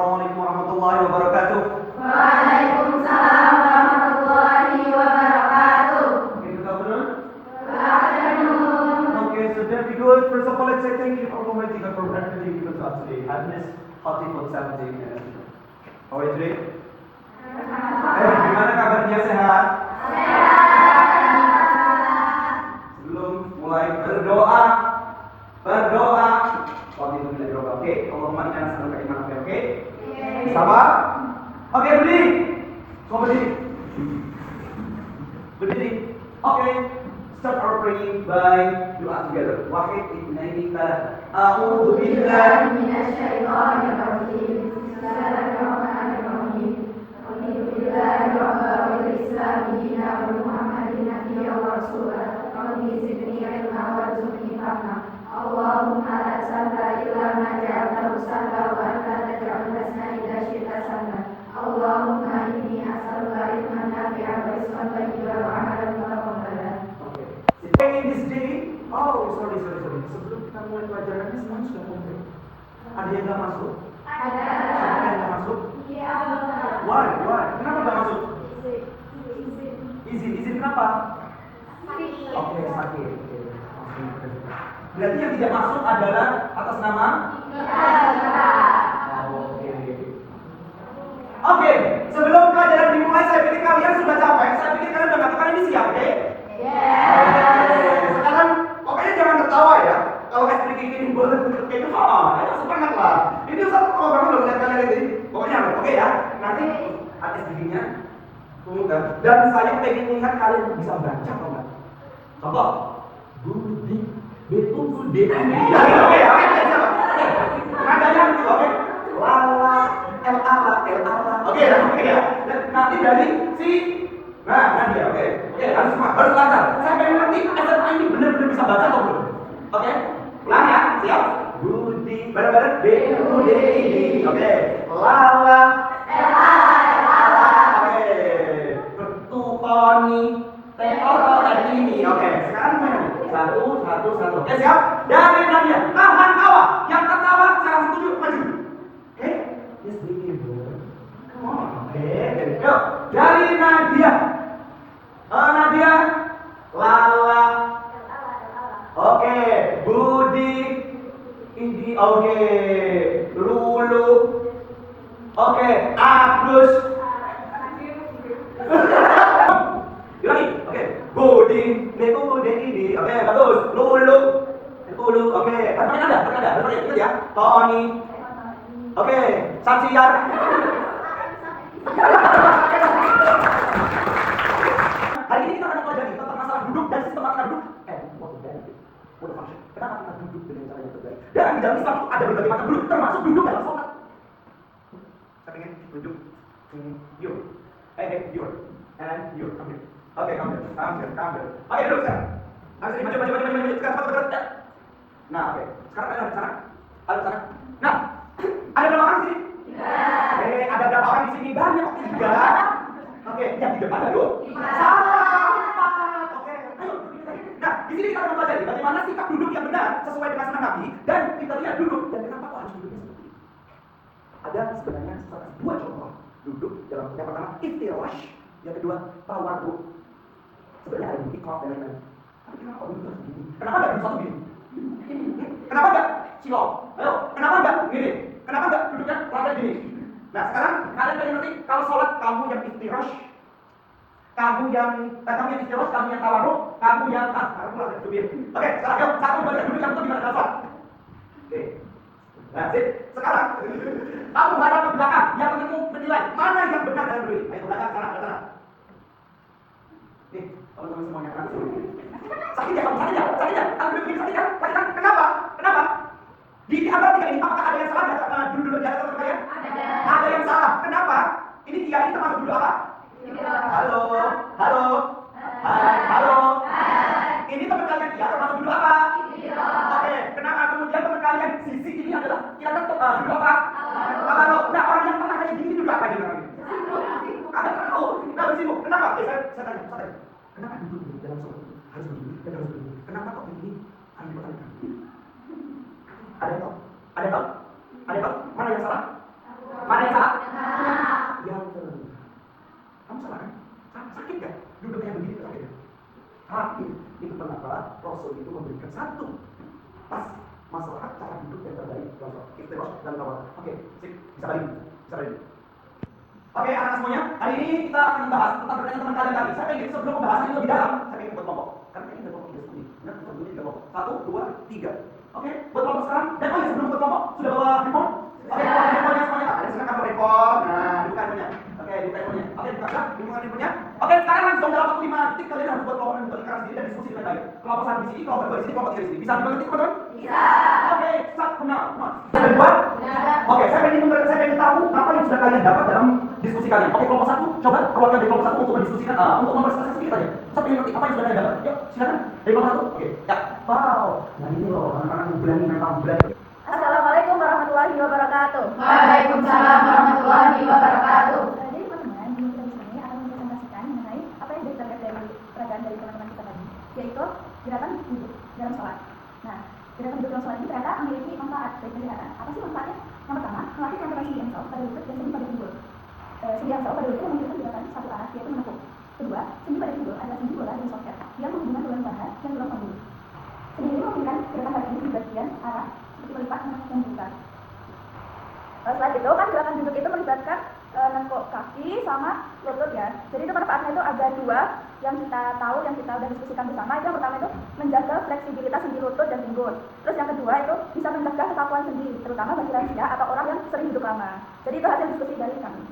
Assalamualaikum warahmatullahi wabarakatuh. Waalaikumsalam warahmatullahi wabarakatuh. Okay, good afternoon. Good afternoon. Okay, so very good. First of all, let's say thank you for Almighty God for everything given to us today. Happiness, healthy for 17 minutes. How are you today? Gimana kabarnya, sehat? Sebelum mulai berdoa. Waktu itu tidak berdoa, oke? Allahumma inna nas'aluka imanan kafir, oke? Sabar? Oke, berdiri. Semua berdiri. Oke. Start our praying by doa together. Wahid ibnaini taala. A'udzu billahi minasyaitonir rajim. Bismillahirrahmanirrahim. Alhamdulillahi rabbil alamin wa Muhammadin nabiyyan wa rasulah. Rabbi zidni ilma warzuqni fahma. Allahumma la sahla illa ma ja'altahu sahla wa anta taj'alul hasana idza syi'ta sahla. Allahumma inni as'aluka ilman nafi'an wa rizqan thayyiban wa 'amalan mutaqabbalan. in this day. Oh, sorry. Sebelum kita mulai pelajaran ini semuanya sudah komplit. Ada yang nggak masuk? Ada. Siapa yang nggak masuk? Iya. Why? Kenapa nggak masuk? Izin kenapa? Oke, sakit. Berarti yang tidak masuk adalah atas nama? Oke, sebelum pelajaran dimulai, saya pikir kalian sudah capek. Saya pikir kalian udah mengatakan ini siap, oke? Sekarang pokoknya jangan ketawa ya. Kalau SPG ini boleh kayak itu, ayo semangat lah. Ini satu kalau bangun udah melihat kalian ini. Pokoknya oke ya. Nanti ada SPG-nya, tunggu kan. Dan saya pengen melihat kalian bisa baca atau enggak. Contoh, Budi, Betul, Oke ya. Nadanya gitu, oke. Lala, L-ala. Oke ya. Nanti dari si Nadia, oke, harus lancar. Saya pengen ngerti SMA ini benar-benar bisa baca atau belum? Oke, ulang ya, siap? Budi, bareng-bareng B-U-D-I-D, oke. Lala, L-ala, oke. Bertukoni, T-O-N-I, oke. Sekarang mana? Satu. Oke, siap? Dari Nadia, tahan tawa. Yang tertawa, saya setuju, maju. Oke, yes, come on, oke, dari go. Dari Nadia, Lala, oke, Budi, Idi, oke, Lulu, oke, Agus, lagi, oke, Budi, Idi, oke, bagus, Lulu, oke, ada, itu ya, Tony, oke, Saksiar. Hari ini kita akan pelajari tentang masalah duduk dan sistem makan duduk. What function? Kenapa kita duduk dengan cara yang terbaik? Dan di dalam Islam itu ada berbagai macam duduk, termasuk duduk dalam sholat. Saya pengen duduk you, and you, come here. Oke, come here. Oke, duduk sekarang. Harus ini maju. Sekarang, nah, oke. Sekarang kalian ada di sana. Nah, ada berapa orang di sini? Ada berapa orang di sini? Banyak, tiga. Oke, yang di depan dulu. Salah, 4. Oke, ayo. Nah, di sini kita akan mempelajari bagaimana sikap duduk yang benar sesuai dengan sunnah Nabi, dan kita lihat duduk dan kenapa kok harus duduknya seperti ini. Ada sebenarnya dua contoh duduk dalam yang pertama iftirash, yang kedua tawarruk. Sebenarnya ada iqab dan lain-lain. Tapi kenapa kok duduk seperti ini? Kenapa enggak duduk satu gini? Kenapa enggak cilok? Ayo, kenapa enggak gini? Kenapa enggak duduknya rada gini? Nah, sekarang kalian pengen ngerti kalau sholat kamu yang iftirash, kamu yang tawarruk, kamu yang Oke, sekarang yuk, satu bagian duduk yang betul gimana dalam sholat? Oke. Nah, sekarang kamu hadap ke belakang, yang pentingmu menilai mana yang benar dalam berdiri. Ayo ke belakang, sana. Nih, teman-teman semuanya kan. Sakit ya? Kamu duduk begini sakit kan? Kenapa? Di antara tiga ini, apakah ada yang salah duduk di atas kalian? Ada yang salah. Kenapa? Ini tiga ini termasuk duduk apa? Halo. Ini teman kalian dia termasuk duduk apa? Oke. Kenapa kemudian teman kalian sisi ini adalah kira-kira duduk apa? Nah, orang yang tengah kayak gini duduk apa ini namanya? Ada tahu? Nah, bersibuk. Kenapa? Saya tanya. Kenapa duduk dalam sholat harus begini? Kenapa kok begini? Ada yang tahu? Mana yang salah? Mana Rasul itu memberikan satu tas masalah cara duduk yang terbaik dalam sholat iftirosh dan tawaf. Oke, sip, bisa balik. Oke, anak semuanya, hari ini kita akan membahas tentang pertanyaan teman kalian tadi. Saya ingin sebelum pembahasan ini lebih dalam, saya ingin buat kelompok. Karena ini ada kelompok 3 studi. Ingat, bukan bunyi 3 kelompok. 1, 2, 3. Oke, buat kelompok sekarang. Dan oh ya, sebelum buat kelompok, sudah bawa handphone? Oke, buka handphonenya semuanya. Ada yang silakan bawa handphone. Nah, dibuka handphonenya. Oke, dibuka handphonenya. Oke, dibuka handphonenya. Oke, sekarang langsung dalam waktu 5 detik kalian harus buat kelompok dan berikan sendiri dan diskusi dengan baik. Kelompok 1 di sini, kelompok 2 di sini, kelompok 3 di sini. Bisa dibagi teman-teman? Bisa. Oke, satu kenal. Yang kedua? Oke, saya ingin tahu apa yang sudah kalian dapat dalam diskusi kalian. Oke, kelompok 1, coba keluarkan dari kelompok 1 untuk mendiskusikan, untuk mempresentasikan sedikit aja. Saya ingin ngerti apa yang sudah kalian dapat. Yuk, silakan. Dari kelompok 1. Oke, ya. Wow, nah ini loh, anak-anak yang berani mental berani. Assalamualaikum warahmatullahi wabarakatuh. Waalaikumsalam warahmatullahi wabarakatuh. Jadi teman-teman, di kita di sini akan mempresentasikan mengenai apa yang jadi target dari peragaan dari teman-teman kita tadi, yaitu gerakan duduk dalam sholat. Nah, gerakan duduk dalam sholat ini ternyata memiliki manfaat bagi kesehatan. Apa sih manfaatnya? Yang pertama, melatih konsentrasi yang pada lutut dan sendi pada pinggul. Sendi yang pada lutut menunjukkan gerakan satu arah, yaitu menekuk. Kedua, sendi pada pinggul adalah sendi bola dan soket yang menghubungkan tulang paha yang belum panggung. Sendi ini memberikan gerakan kaki di bagian arah seperti melipat dan membuka. Selain itu kan gerakan duduk itu melibatkan nengkok kaki sama lutut ya. Jadi itu manfaatnya itu ada 2 yang kita tahu, yang kita udah diskusikan bersama. Itu yang pertama itu menjaga fleksibilitas sendi lutut dan pinggul. Terus yang kedua itu bisa mencegah kekakuan sendi, terutama bagi lansia atau orang yang sering duduk lama. Jadi itu hasil diskusi dari kami.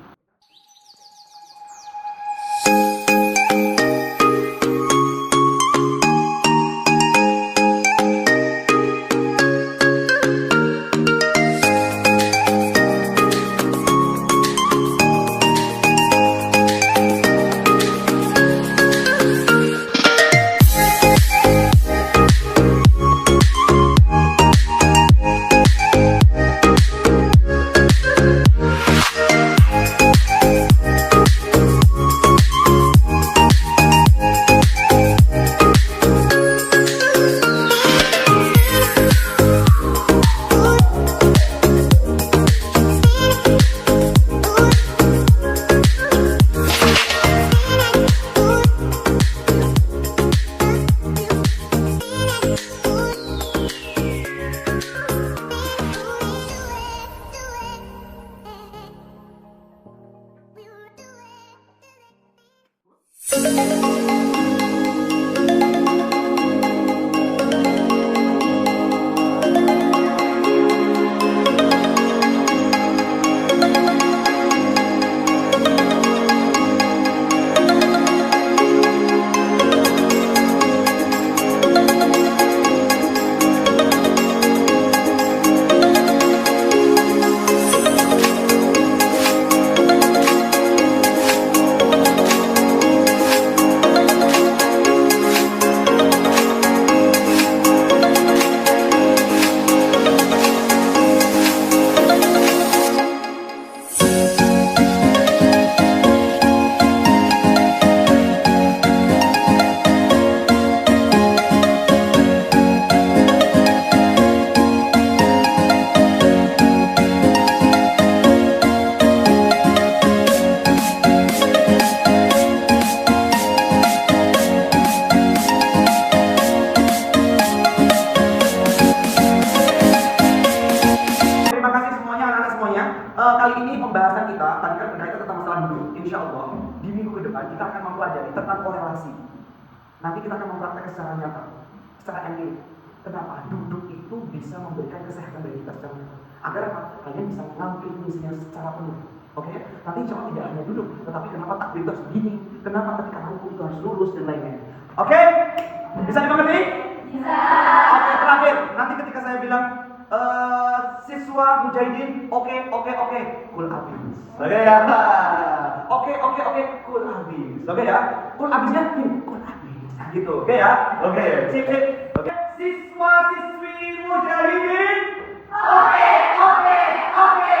Kali ini pembahasan kita tadi kan berkaitan tentang masalah duduk. Insya Allah di minggu ke depan kita akan mempelajari tentang korelasi. Nanti kita akan mempraktekkan secara nyata, secara empirik. Kenapa duduk itu bisa memberikan kesehatan bagi kita secara nyata? Agar apa? Kalian bisa mengambil fungsinya secara penuh. Oke? Nanti insya Allah tidak hanya duduk, tetapi kenapa takbir itu harus begini? Kenapa ketika rukuk itu harus lurus dan lainnya? Oke? Bisa dimengerti? Bisa. Oke, terakhir. Nanti ketika saya bilang siswa mujahidin, oke, kul habis. Oke ya. Oke, kul habis. Oke ya. Kul habisnya kul habis. Nah, gitu. Oke ya. Oke. Sip. Oke. Siswa siswi mujahidin. Oke. Kul habis. Oke.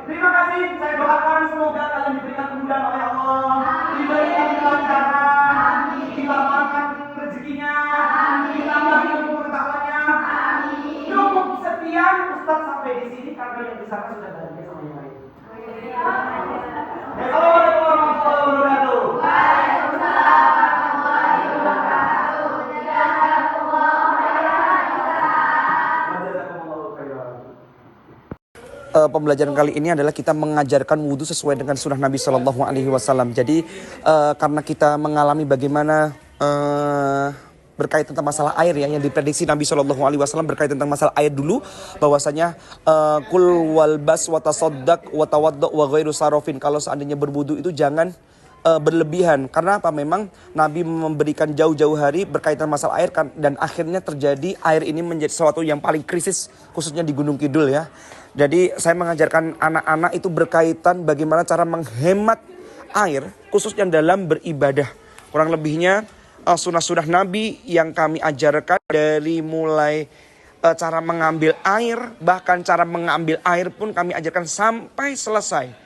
Terima kasih. Saya doakan semoga kalian diberikan kemudahan oleh Allah. Diberikan kelancaran, dilapangkan rezekinya, ditambah ilmu pengetahuannya. Cukup sekian, Ustaz sampai di sini karena yang di sana sudah bahagia sama yang lain. pembelajaran kali ini adalah kita mengajarkan wudhu sesuai dengan sunnah Nabi Shallallahu Alaihi Wasallam. Jadi karena kita mengalami bagaimana berkaitan tentang masalah air ya, yang diprediksi Nabi Shallallahu Alaihi Wasallam berkaitan tentang masalah air dulu, bahwasanya kul walbas watasodak watawaddo wa ghairu sarofin, kalau seandainya berwudu itu jangan berlebihan. Karena apa? Memang Nabi memberikan jauh-jauh hari berkaitan masalah air kan, dan akhirnya terjadi air ini menjadi sesuatu yang paling krisis khususnya di Gunung Kidul ya. Jadi saya mengajarkan anak-anak itu berkaitan bagaimana cara menghemat air khususnya dalam beribadah. Kurang lebihnya sunnah-sunnah Nabi yang kami ajarkan dari mulai cara mengambil air, bahkan cara mengambil air pun kami ajarkan sampai selesai.